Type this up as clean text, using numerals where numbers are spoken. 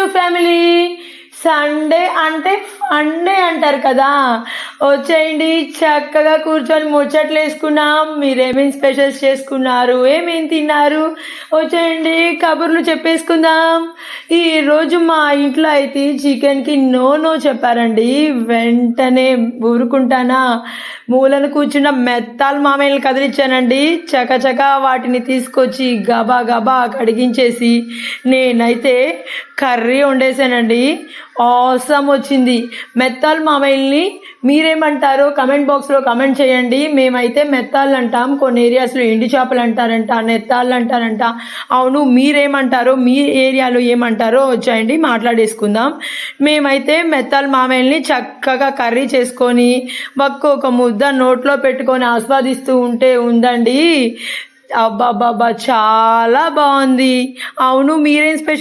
Family. Sunday అంటే funday అంటారు కదా. వచ్చేయండి, చక్కగా కూర్చొని ముచ్చట్లు వేసుకున్నాం. మీరేమేమి స్పెషల్స్ చేసుకున్నారు, ఏమేమి తిన్నారు, వచ్చేయండి కబుర్లు చెప్పేసుకుందాం. ఈరోజు మా ఇంట్లో అయితే చికెన్కి నో నో చెప్పారండి. వెంటనే ఊరుకుంటానా, మూలను కూర్చున్న మెత్తాలు మామయ్యలు కదిలిచ్చానండి. చకచక వాటిని తీసుకొచ్చి గబా గబా కడిగించేసి నేనైతే కర్రీ వండేసానండి. ఆసమ్ వచ్చింది. మెత్తాలు మామయ్యల్ని మీరేమంటారో కమెంట్ బాక్స్లో కమెంట్ చేయండి. మేమైతే మెత్తాలు అంటాం, కొన్ని ఏరియాస్లో ఎండు చేపలు అంటారంట, నెత్తాళ్ళు అంటారంట. అవును, మీరేమంటారో, మీ ఏరియాలో ఏమంటారో వచ్చాయండి, మాట్లాడేసుకుందాం. మేమైతే మెత్తాలు మామయ్యల్ని చక్కగా కర్రీ చేసుకొని ఒక్కొక్క ముద్ద నోట్లో పెట్టుకొని ఆస్వాదిస్తూ ఉంటే ఉందండి. అబ్బాబ్బాబ్బా, చాలా బాగుంది. అవును, మీరేం స్పెషల్